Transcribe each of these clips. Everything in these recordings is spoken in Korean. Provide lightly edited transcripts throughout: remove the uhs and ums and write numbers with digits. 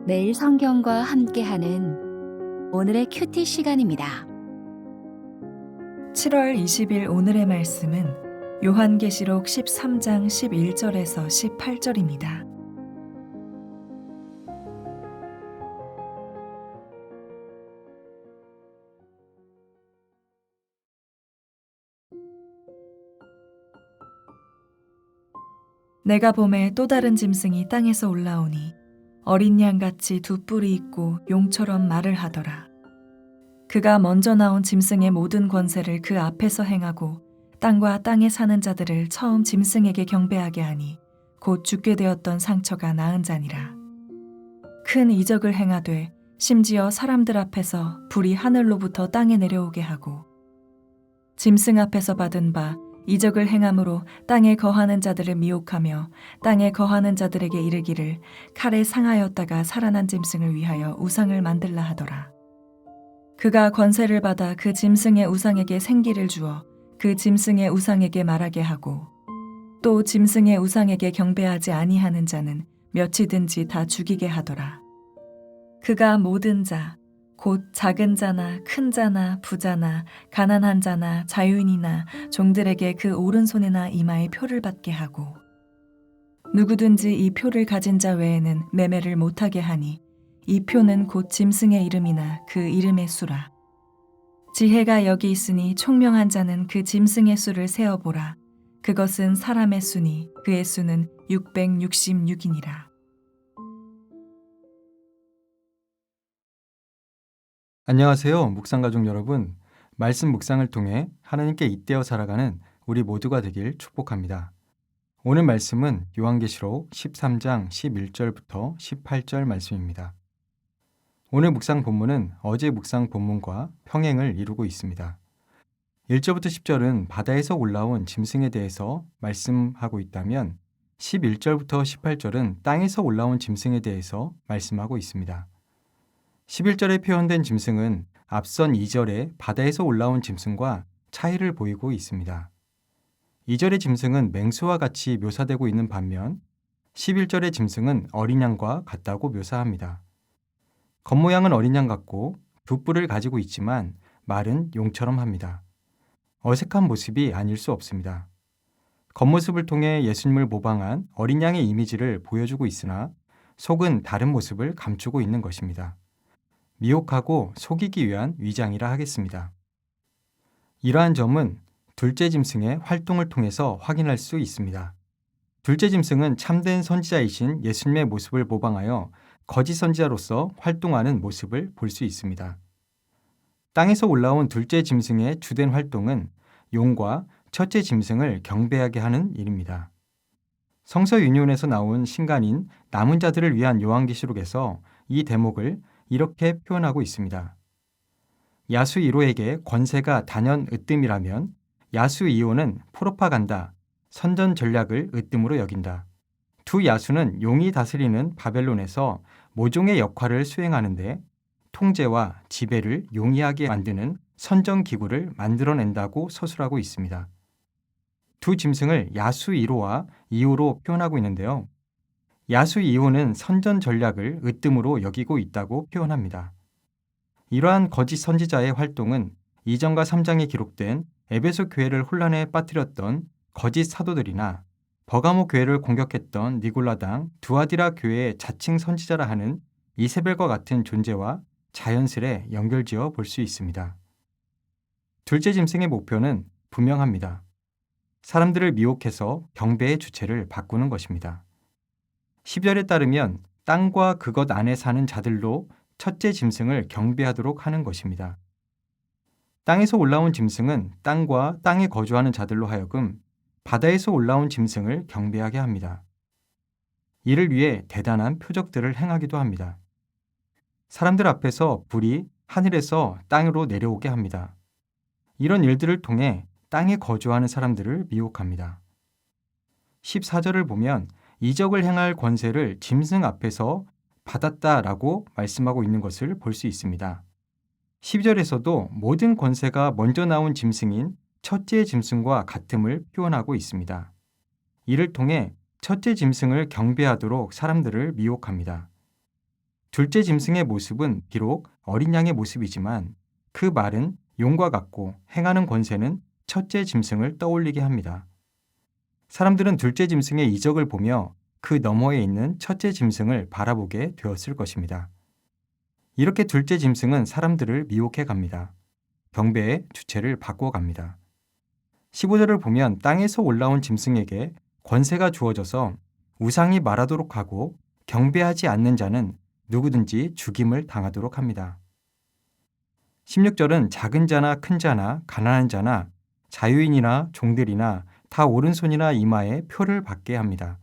매일 성경과 함께하는 오늘의 큐티 시간입니다. 7월 20일 오늘의 말씀은 요한계시록 13장 11절에서 18절입니다. 내가 보매 또 다른 짐승이 땅에서 올라오니 어린 양같이 두 뿔이 있고 용처럼 말을 하더라. 그가 먼저 나온 짐승의 모든 권세를 그 앞에서 행하고 땅과 땅에 사는 자들을 처음 짐승에게 경배하게 하니 곧 죽게 되었던 상처가 나은 자니라. 큰 이적을 행하되 심지어 사람들 앞에서 불이 하늘로부터 땅에 내려오게 하고 짐승 앞에서 받은 바 이적을 행함으로 땅에 거하는 자들을 미혹하며 땅에 거하는 자들에게 이르기를 칼에 상하였다가 살아난 짐승을 위하여 우상을 만들라 하더라. 그가 권세를 받아 그 짐승의 우상에게 생기를 주어 그 짐승의 우상에게 말하게 하고 또 짐승의 우상에게 경배하지 아니하는 자는 몇이든지 다 죽이게 하더라. 그가 모든 자 곧 작은 자나 큰 자나 부자나 가난한 자나 자유인이나 종들에게 그 오른손이나 이마에 표를 받게 하고 누구든지 이 표를 가진 자 외에는 매매를 못하게 하니 이 표는 곧 짐승의 이름이나 그 이름의 수라. 지혜가 여기 있으니 총명한 자는 그 짐승의 수를 세어보라. 그것은 사람의 수니 그의 수는 666이니라. 안녕하세요, 묵상가족 여러분. 말씀 묵상을 통해 하나님께 잇대어 살아가는 우리 모두가 되길 축복합니다. 오늘 말씀은 요한계시록 13장 11절부터 18절 말씀입니다. 오늘 묵상 본문은 어제 묵상 본문과 평행을 이루고 있습니다. 1절부터 10절은 바다에서 올라온 짐승에 대해서 말씀하고 있다면 11절부터 18절은 땅에서 올라온 짐승에 대해서 말씀하고 있습니다. 11절에 표현된 짐승은 앞선 2절에 바다에서 올라온 짐승과 차이를 보이고 있습니다. 2절의 짐승은 맹수와 같이 묘사되고 있는 반면 11절의 짐승은 어린 양과 같다고 묘사합니다. 겉모양은 어린 양 같고 두 뿔을 가지고 있지만 말은 용처럼 합니다. 어색한 모습이 아닐 수 없습니다. 겉모습을 통해 예수님을 모방한 어린 양의 이미지를 보여주고 있으나 속은 다른 모습을 감추고 있는 것입니다. 미혹하고 속이기 위한 위장이라 하겠습니다. 이러한 점은 둘째 짐승의 활동을 통해서 확인할 수 있습니다. 둘째 짐승은 참된 선지자이신 예수님의 모습을 모방하여 거짓 선지자로서 활동하는 모습을 볼 수 있습니다. 땅에서 올라온 둘째 짐승의 주된 활동은 용과 첫째 짐승을 경배하게 하는 일입니다. 성서윤회원에서 나온 신간인 남은 자들을 위한 요한계시록에서 이 대목을 이렇게 표현하고 있습니다. 야수 1호에게 권세가 단연 으뜸이라면 야수 2호는 프로파간다, 선전 전략을 으뜸으로 여긴다. 두 야수는 용이 다스리는 바벨론에서 모종의 역할을 수행하는데 통제와 지배를 용이하게 만드는 선전 기구를 만들어낸다고 서술하고 있습니다. 두 짐승을 야수 1호와 2호로 표현하고 있는데요. 야수 2호는 선전 전략을 으뜸으로 여기고 있다고 표현합니다. 이러한 거짓 선지자의 활동은 2장과 3장에 기록된 에베소 교회를 혼란에 빠뜨렸던 거짓 사도들이나 버가모 교회를 공격했던 니골라당 두아디라 교회의 자칭 선지자라 하는 이세벨과 같은 존재와 자연스레 연결지어 볼 수 있습니다. 둘째 짐승의 목표는 분명합니다. 사람들을 미혹해서 경배의 주체를 바꾸는 것입니다. 10절에 따르면 땅과 그것 안에 사는 자들로 첫째 짐승을 경배하도록 하는 것입니다. 땅에서 올라온 짐승은 땅과 땅에 거주하는 자들로 하여금 바다에서 올라온 짐승을 경배하게 합니다. 이를 위해 대단한 표적들을 행하기도 합니다. 사람들 앞에서 불이 하늘에서 땅으로 내려오게 합니다. 이런 일들을 통해 땅에 거주하는 사람들을 미혹합니다. 14절을 보면 이적을 행할 권세를 짐승 앞에서 받았다라고 말씀하고 있는 것을 볼 수 있습니다. 12절에서도 모든 권세가 먼저 나온 짐승인 첫째 짐승과 같음을 표현하고 있습니다. 이를 통해 첫째 짐승을 경배하도록 사람들을 미혹합니다. 둘째 짐승의 모습은 비록 어린 양의 모습이지만 그 말은 용과 같고 행하는 권세는 첫째 짐승을 떠올리게 합니다. 사람들은 둘째 짐승의 이적을 보며 그 너머에 있는 첫째 짐승을 바라보게 되었을 것입니다. 이렇게 둘째 짐승은 사람들을 미혹해 갑니다. 경배의 주체를 바꿔 갑니다. 15절을 보면 땅에서 올라온 짐승에게 권세가 주어져서 우상이 말하도록 하고 경배하지 않는 자는 누구든지 죽임을 당하도록 합니다. 16절은 작은 자나 큰 자나 가난한 자나 자유인이나 종들이나 다 오른손이나 이마에 표를 받게 합니다.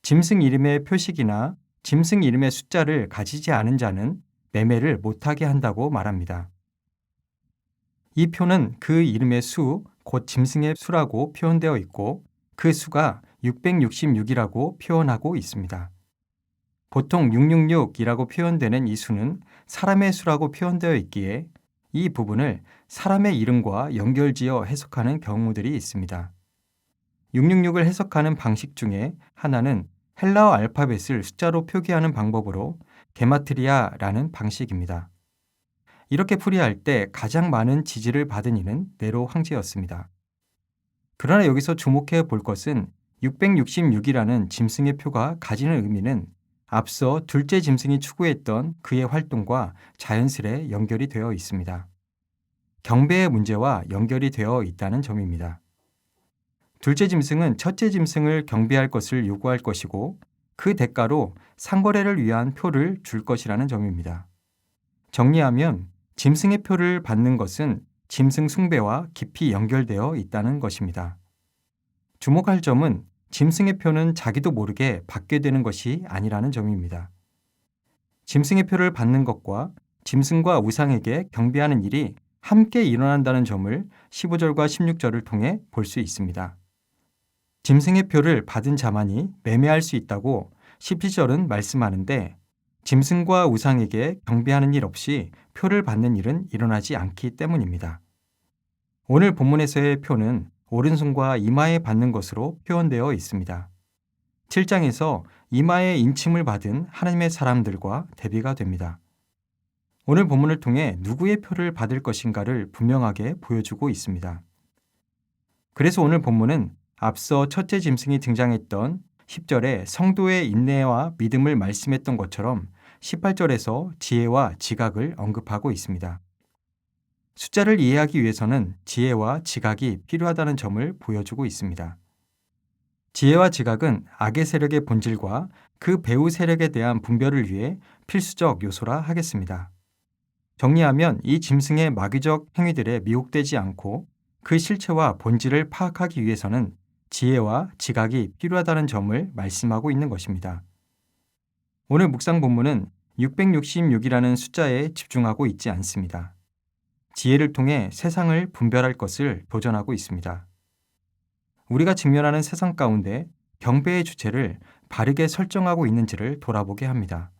짐승 이름의 표식이나 짐승 이름의 숫자를 가지지 않은 자는 매매를 못하게 한다고 말합니다. 이 표는 그 이름의 수, 곧 짐승의 수라고 표현되어 있고 그 수가 666이라고 표현하고 있습니다. 보통 666이라고 표현되는 이 수는 사람의 수라고 표현되어 있기에 이 부분을 사람의 이름과 연결지어 해석하는 경우들이 있습니다. 666을 해석하는 방식 중에 하나는 헬라어 알파벳을 숫자로 표기하는 방법으로 게마트리아라는 방식입니다. 이렇게 풀이할 때 가장 많은 지지를 받은 이는 네로 황제였습니다. 그러나 여기서 주목해 볼 것은 666이라는 짐승의 표가 가지는 의미는 앞서 둘째 짐승이 추구했던 그의 활동과 자연스레 연결이 되어 있습니다. 경배의 문제와 연결이 되어 있다는 점입니다. 둘째 짐승은 첫째 짐승을 경배할 것을 요구할 것이고 그 대가로 상거래를 위한 표를 줄 것이라는 점입니다. 정리하면 짐승의 표를 받는 것은 짐승 숭배와 깊이 연결되어 있다는 것입니다. 주목할 점은 짐승의 표는 자기도 모르게 받게 되는 것이 아니라는 점입니다. 짐승의 표를 받는 것과 짐승과 우상에게 경배하는 일이 함께 일어난다는 점을 15절과 16절을 통해 볼 수 있습니다. 짐승의 표를 받은 자만이 매매할 수 있다고 17절은 말씀하는데 짐승과 우상에게 경배하는 일 없이 표를 받는 일은 일어나지 않기 때문입니다. 오늘 본문에서의 표는 오른손과 이마에 받는 것으로 표현되어 있습니다. 7장에서 이마에 인침을 받은 하나님의 사람들과 대비가 됩니다. 오늘 본문을 통해 누구의 표를 받을 것인가를 분명하게 보여주고 있습니다. 그래서 오늘 본문은 앞서 첫째 짐승이 등장했던 10절에 성도의 인내와 믿음을 말씀했던 것처럼 18절에서 지혜와 지각을 언급하고 있습니다. 숫자를 이해하기 위해서는 지혜와 지각이 필요하다는 점을 보여주고 있습니다. 지혜와 지각은 악의 세력의 본질과 그 배후 세력에 대한 분별을 위해 필수적 요소라 하겠습니다. 정리하면 이 짐승의 마귀적 행위들에 미혹되지 않고 그 실체와 본질을 파악하기 위해서는 지혜와 지각이 필요하다는 점을 말씀하고 있는 것입니다. 오늘 묵상 본문은 666이라는 숫자에 집중하고 있지 않습니다. 지혜를 통해 세상을 분별할 것을 도전하고 있습니다. 우리가 직면하는 세상 가운데 경배의 주체를 바르게 설정하고 있는지를 돌아보게 합니다.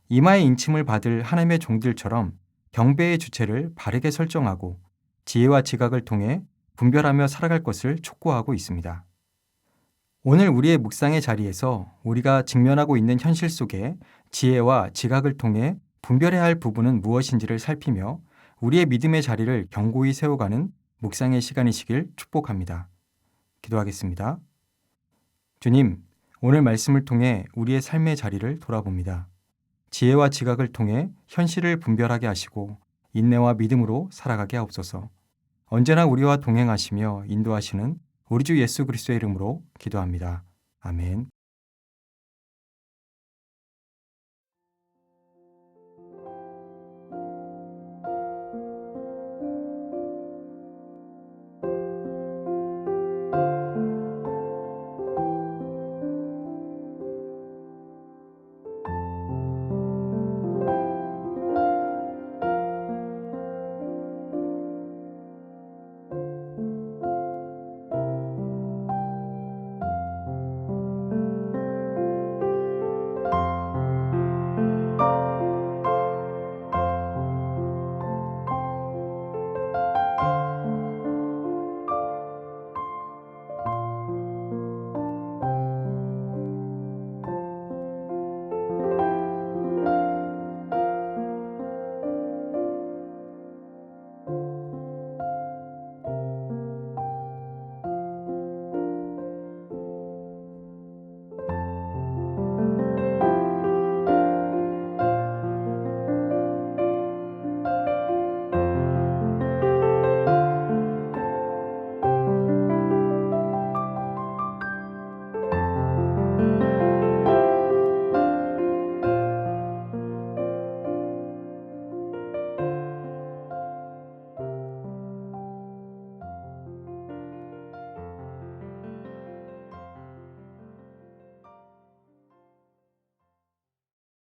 이마의 인침을 받을 하나님의 종들처럼 경배의 주체를 바르게 설정하고 지혜와 지각을 통해 분별하며 살아갈 것을 촉구하고 있습니다. 오늘 우리의 묵상의 자리에서 우리가 직면하고 있는 현실 속에 지혜와 지각을 통해 분별해야 할 부분은 무엇인지를 살피며 우리의 믿음의 자리를 견고히 세워가는 묵상의 시간이시길 축복합니다. 기도하겠습니다. 주님, 오늘 말씀을 통해 우리의 삶의 자리를 돌아봅니다. 지혜와 지각을 통해 현실을 분별하게 하시고 인내와 믿음으로 살아가게 하옵소서. 언제나 우리와 동행하시며 인도하시는 우리 주 예수 그리스도의 이름으로 기도합니다. 아멘.